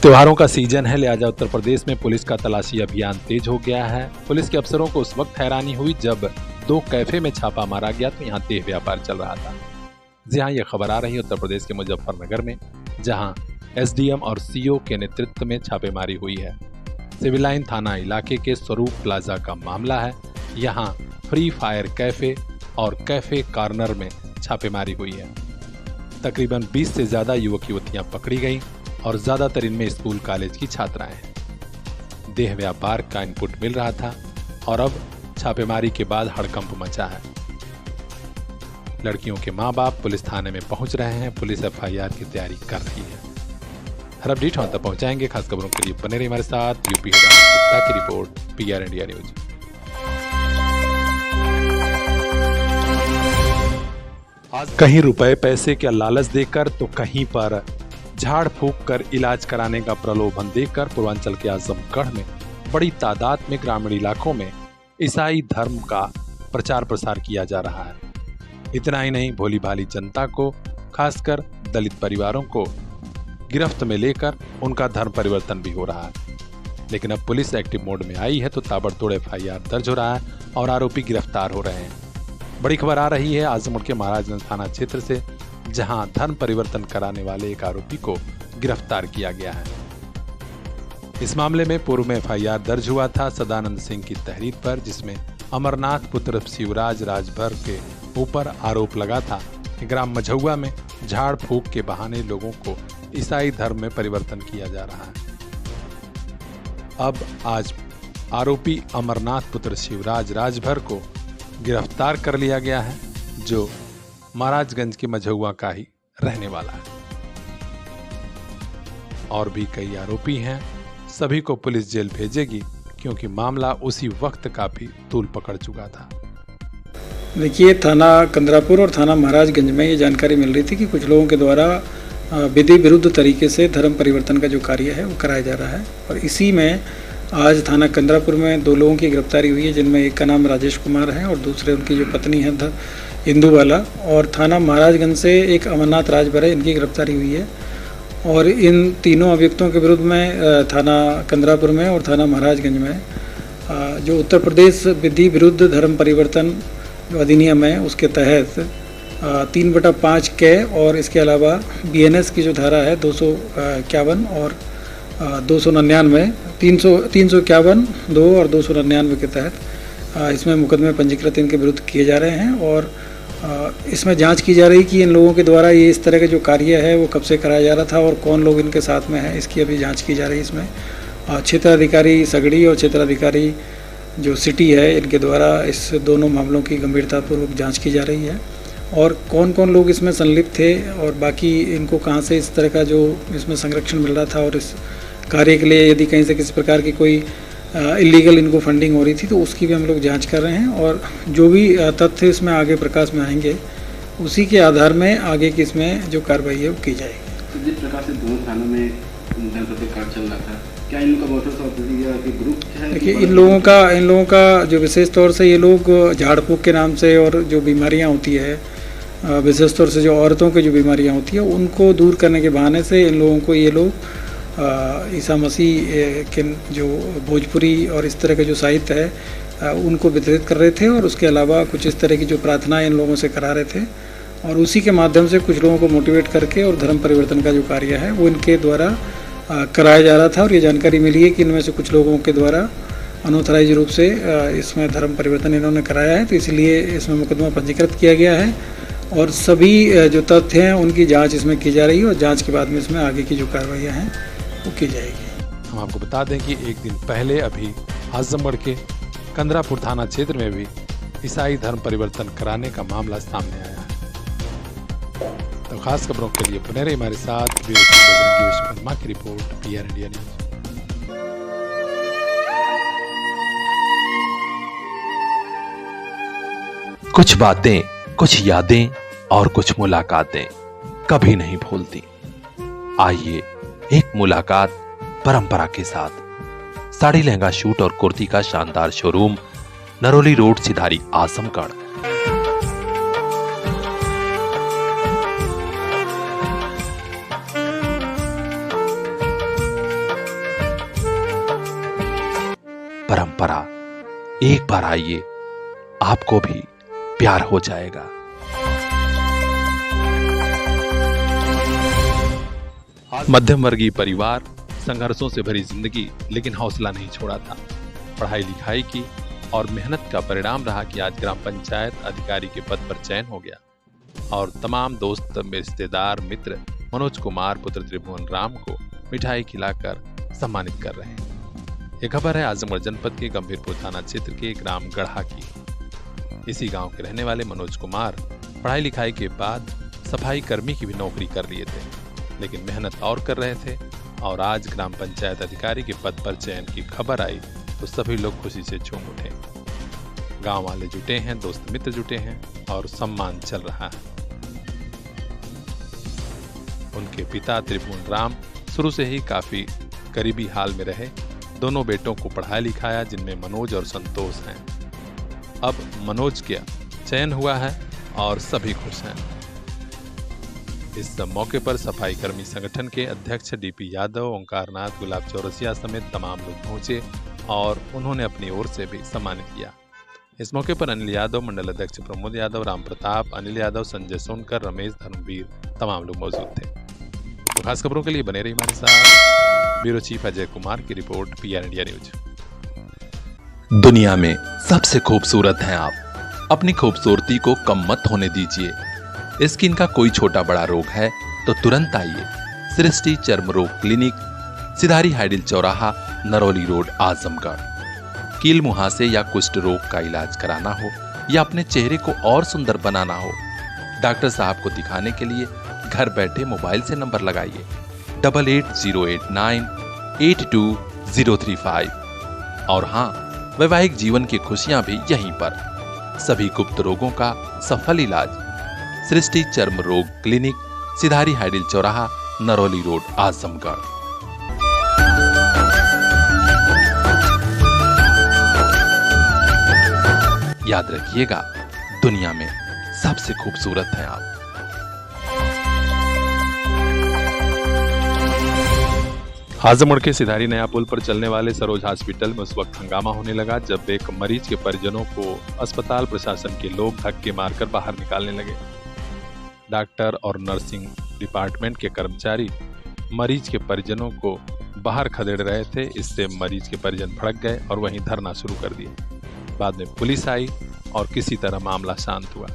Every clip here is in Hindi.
त्योहारों का सीजन है, लिहाजा उत्तर प्रदेश में पुलिस का तलाशी अभियान तेज हो गया है। पुलिस के अफसरों को उस वक्त हैरानी हुई जब 2 कैफे में छापा मारा गया तो यहाँ देह व्यापार चल रहा था। जी हाँ, ये खबर आ रही है उत्तर प्रदेश के मुजफ्फरनगर में, जहाँ एसडीएम और सीओ के नेतृत्व में छापेमारी हुई है। सिविल लाइन थाना इलाके के स्वरूप प्लाजा का मामला है। यहाँ फ्री फायर कैफे और कैफे कॉर्नर में छापेमारी हुई है। तकरीबन 20 से ज्यादा युवक युवतियां पकड़ी गईं और ज्यादातर इनमें स्कूल कॉलेज की छात्राएं हैं। देह व्यापार का इनपुट मिल रहा था और अब छापेमारी के बाद हड़कंप मचा है। लड़कियों के मां बाप पुलिस थाने में पहुंच रहे हैं। पुलिस एफआईआर की तैयारी कर रही है। हर अपडेट हम तक पहुंचाएंगे। खास खबरों के लिए बने रहिए हमारे साथ। यूपी गुप्ता की रिपोर्ट, पीआर इंडिया न्यूज। कहीं रुपए पैसे का लालच देकर तो कहीं पर झाड़ फूंक कर इलाज कराने का प्रलोभन देकर पूर्वांचल के आजमगढ़ में बड़ी तादाद में ग्रामीण इलाकों में ईसाई धर्म का प्रचार प्रसार किया जा रहा है। इतना ही नहीं, भोली भाली जनता को, खासकर दलित परिवारों को गिरफ्त में लेकर उनका धर्म परिवर्तन भी हो रहा है। लेकिन अब पुलिस एक्टिव मोड में आई है तो ताबड़तोड़ एफआईआर दर्ज हो रहा है और आरोपी गिरफ्तार हो रहे हैं। बड़ी खबर आ रही है आजमगढ़ के महाराजगंज थाना क्षेत्र से, जहां धर्म परिवर्तन कराने वाले एक आरोपी को गिरफ्तार किया गया है। इस मामले में पूर्व में एफआईआर दर्ज हुआ था सदानंद सिंह की तहरीर पर, जिसमें अमरनाथ पुत्र शिवराज राजभर के ऊपर आरोप लगा था कि ग्राम मझौआ में झाड़ फूंक के बहाने लोगों को ईसाई धर्म में परिवर्तन किया जा रहा है। अब आज आरोपी अमरनाथ पुत्र शिवराज राजभर को गिरफ्तार कर लिया गया है, जो महाराजगंज के मझौआ का ही रहने वाला है। और भी कई आरोपी हैं। सभी को पुलिस जेल भेजेगी क्योंकि मामला उसी वक्त काफी तूल पकड़ चुका था। देखिए, थाना कंदरापुर और थाना महाराजगंज में ये जानकारी मिल रही थी कि कुछ लोगों के द्वारा विधि विरुद्ध तरीके से धर्म परिवर्तन का जो कार्य है वो कराया जा रहा है। और इसी में आज थाना कंदरापुर में 2 लोगों की गिरफ्तारी हुई है, जिनमें एक का नाम राजेश कुमार है और दूसरे उनकी जो पत्नी है इंदुबाला। और थाना महाराजगंज से एक अमरनाथ राजभर है, इनकी गिरफ्तारी हुई है। और इन तीनों अभियुक्तों के विरुद्ध में थाना कंदरापुर में और थाना महाराजगंज में जो उत्तर प्रदेश विधि विरुद्ध धर्म परिवर्तन जो अधिनियम है उसके तहत 3/5 के और इसके अलावा बीएनएस की जो धारा है 251 और 299, 351, 2 और 299 के तहत इसमें मुकदमे पंजीकृत इनके विरुद्ध किए जा रहे हैं। और इसमें जांच की जा रही कि इन लोगों के द्वारा ये इस तरह का जो कार्य है वो कब से कराया जा रहा था और कौन लोग इनके साथ में है, इसकी अभी जांच की जा रही है। इसमें क्षेत्राधिकारी सगड़ी और क्षेत्राधिकारी जो सिटी है, इनके द्वारा इस दोनों मामलों की गंभीरतापूर्वक जांच की जा रही है और कौन कौन लोग इसमें संलिप्त थे और बाकी इनको कहां से इस तरह का जो इसमें संरक्षण मिल रहा था और इस कार्य के लिए यदि कहीं से किसी प्रकार की कोई इलीगल इनको फंडिंग हो रही थी तो उसकी भी हम लोग जांच कर रहे हैं। और जो भी तथ्य इसमें आगे प्रकाश में आएंगे उसी के आधार में आगे की इसमें जो कार्रवाई है वो की जाएगी। तो जिस प्रकार से दोनों थानों में कार्य चल रहा था, क्या इनका ग्रुप है? देखिए, इन लोगों का जो विशेष तौर से ये लोग झाड़ फूंक के नाम से और जो बीमारियां होती है, विशेष तौर से जो औरतों की जो बीमारियां होती है उनको दूर करने के बहाने से इन लोगों को ये लोग ईसा मसीह के जो भोजपुरी और इस तरह का जो साहित्य है उनको वितरित कर रहे थे और उसके अलावा कुछ इस तरह की जो प्रार्थनाएं इन लोगों से करा रहे थे और उसी के माध्यम से कुछ लोगों को मोटिवेट करके और धर्म परिवर्तन का जो कार्य है वो इनके द्वारा कराया जा रहा था। और ये जानकारी मिली है कि इनमें से कुछ लोगों के द्वारा अनऑथराइज रूप से इसमें धर्म परिवर्तन इन्होंने कराया है, तो इसलिए इसमें मुकदमा पंजीकृत किया गया है और सभी जो तथ्य हैं उनकी जांच इसमें की जा रही है और जांच के बाद में इसमें आगे की जो कार्रवाइयाँ हैं वो की जाएगी। हम आपको बता दें कि एक दिन पहले अभी आजमगढ़ के कंदरापुर थाना क्षेत्र में भी ईसाई धर्म परिवर्तन कराने का मामला सामने आया है। तो खास खबरों के लिए बने रहिए हमारे साथ। बजरंगी विश्वकर्मा की रिपोर्ट, पीआर इंडिया न्यूज। कुछ बातें, कुछ यादें और कुछ मुलाकातें कभी नहीं भूलती। आइए एक मुलाकात परंपरा के साथ साड़ी लहंगा शूट और कुर्ती का शानदार शोरूम, नरोली रोड, सिधारी, आजमगढ़। परंपरा, एक बार आइए, आपको भी प्यार हो जाएगा। मध्यम वर्गीय परिवार, संघर्षों से भरी जिंदगी, लेकिन हौसला नहीं छोड़ा था। पढ़ाई लिखाई की और मेहनत का परिणाम रहा कि आज ग्राम पंचायत अधिकारी के पद पर चयन हो गया और तमाम दोस्त, रिश्तेदार, मित्र मनोज कुमार पुत्र त्रिभुवन राम को मिठाई खिलाकर सम्मानित कर रहे हैं। यह खबर है आजमगढ़ जनपद के गंभीरपुर थाना क्षेत्र के ग्राम गढ़ा की। इसी गांव के रहने वाले मनोज कुमार पढ़ाई लिखाई के बाद सफाई कर्मी की भी नौकरी कर लिए थे, लेकिन मेहनत और कर रहे थे और आज ग्राम पंचायत अधिकारी के पद पर चयन की खबर आई तो सभी लोग खुशी से झूम उठे। गांव वाले जुटे हैं, दोस्त मित्र जुटे हैं और सम्मान चल रहा है। उनके पिता त्रिभुवन राम शुरू से ही काफी करीबी हाल में रहे। दोनों बेटों को पढ़ाया लिखाया, जिनमें मनोज और संतोष हैं। अब मनोज का चयन हुआ है और सभी खुश हैं। इस मौके पर सफाई कर्मी संगठन के अध्यक्ष डीपी यादव, ओंकारनाथ, गुलाब चौरसिया समेत तमाम लोग पहुंचे और उन्होंने अपनी ओर से भी सम्मानित किया। इस मौके पर अनिल यादव, मंडल अध्यक्ष प्रमोद यादव, राम प्रताप, अनिल यादव, संजय सोनकर, रमेश, धर्मवीर तमाम लोग मौजूद थे। तो खास खबरों के लिए बने रही हमारे साथ। ब्यूरो चीफ अजय कुमार की रिपोर्ट, PR इंडिया न्यूज। दुनिया में सबसे खूबसूरत हैं आप, अपनी खूबसूरती को कम मत होने दीजिए। स्किन का कोई छोटा बड़ा रोग है तो तुरंत आइए सृष्टि चर्म रोग क्लिनिक, सिधारी हाइडिल चौराहा, नरोली रोड, आजमगढ़। कील मुहासे या कुष्ठ रोग का इलाज कराना हो या अपने चेहरे को और सुंदर बनाना हो, डॉक्टर साहब को दिखाने के लिए घर बैठे मोबाइल से नंबर लगाइए 8808982035। और हाँ, वैवाहिक जीवन की खुशियां भी यहीं पर। सभी गुप्त रोगों का सफल इलाज सृष्टि चर्म रोग क्लिनिक, सिधारी हाइडिल चौराहा, नरोली रोड, आजमगढ़। याद रखिएगा, दुनिया में सबसे खूबसूरत हैं आप। आजमगढ़ के सिधारी नया पुल पर चलने वाले सरोज हॉस्पिटल में उस वक्त हंगामा होने लगा जब एक मरीज के परिजनों को अस्पताल प्रशासन के लोग धक्के मारकर बाहर निकालने लगे। डॉक्टर और नर्सिंग डिपार्टमेंट के कर्मचारी मरीज के परिजनों को बाहर खदेड़ रहे थे। इससे मरीज के परिजन भड़क गए और वहीं धरना शुरू कर दिया। बाद में पुलिस आई और किसी तरह मामला शांत हुआ।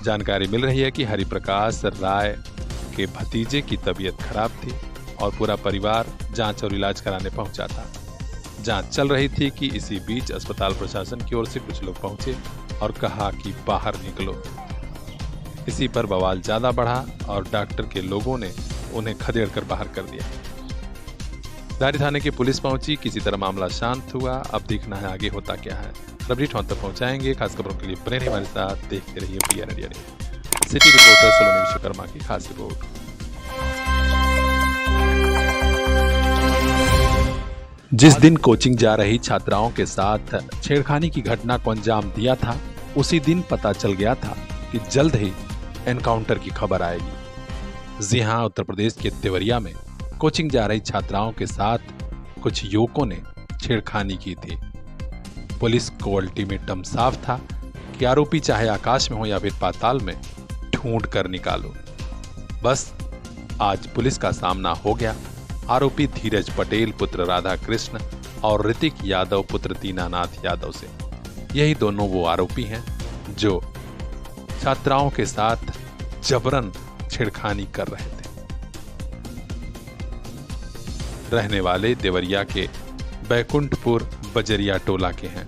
जानकारी मिल रही है कि हरिप्रकाश राय के भतीजे की तबीयत खराब थी और पूरा परिवार जांच और इलाज कराने पहुंचा था। जांच चल रही थी कि इसी बीच अस्पताल प्रशासन की ओर से कुछ लोग पहुंचे और कहा कि बाहर निकलो। इसी पर बवाल ज्यादा बढ़ा और डॉक्टर के लोगों ने उन्हें खदेड़ कर बाहर कर दिया। सिधारी थाने की पुलिस पहुंची, किसी तरह मामला शांत हुआ। अब देखना है आगे होता क्या है। अपडेट तक पहुंचाएंगे। खास खबरों के लिए बने रहिए हमारे साथ, देखते रहिए PR India news. City reporter Saloni Vishwakarma की खास रिपोर्ट। जिस दिन कोचिंग जा रही छात्राओं के साथ छेड़खानी की घटना को अंजाम दिया था, उसी दिन पता चल गया था कि जल्द ही एनकाउंटर की खबर आएगी। जी हां, उत्तर प्रदेश के देवरिया में कोचिंग जा रही छात्राओं के साथ कुछ युवकों ने छेड़खानी की थी। पुलिस को अल्टीमेटम साफ था कि आरोपी चाहे आकाश में हो या फिर पाताल में, ढूंढ कर निकालो। बस आज पुलिस का सामना हो गया। आरोपी धीरज पटेल पुत्र राधा कृष्ण और ऋतिक यादव पुत्र दीनानाथ यादव से। यही दोनों वो आरोपी हैं जो छात्राओं के साथ जबरन छेड़खानी कर रहे थे। रहने वाले देवरिया के बैकुंठपुर बजरिया टोला के हैं।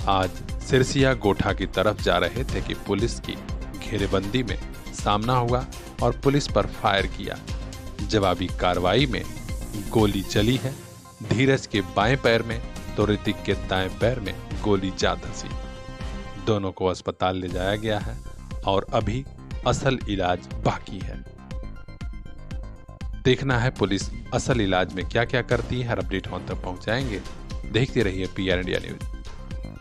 आज सिरसिया गोठा की तरफ जा रहे थे कि पुलिस की घेरेबंदी में सामना हुआ और पुलिस पर फायर किया। जवाबी कार्रवाई में गोली चली है। धीरज के बाएं पैर में तो ऋतिक के दाएं पैर में गोली जा धंसी। दोनों को अस्पताल ले जाया गया है और अभी असल इलाज बाकी है। देखना है पुलिस असल इलाज में क्या क्या करती है। हर अपडेट हम तक पहुंचाएंगे। देखते रहिए PR इंडिया न्यूज।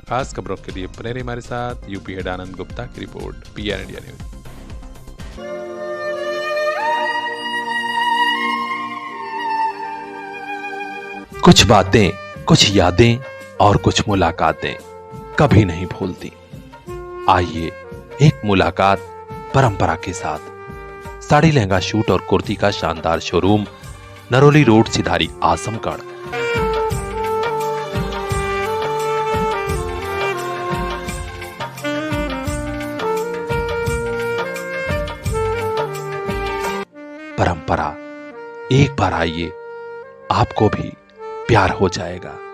खास खबरों के लिए बने रहिए हमारे साथ। यूपी हेड आनंद गुप्ता की रिपोर्ट, PR इंडिया न्यूज। कुछ बातें, कुछ यादें और कुछ मुलाकातें कभी नहीं भूलती। आइए एक मुलाकात परंपरा के साथ। साड़ी, लहंगा, सूट और कुर्ती का शानदार शोरूम, नरोली रोड, सिधारी, आजमगढ़। परंपरा, एक बार आइए, आपको भी प्यार हो जाएगा।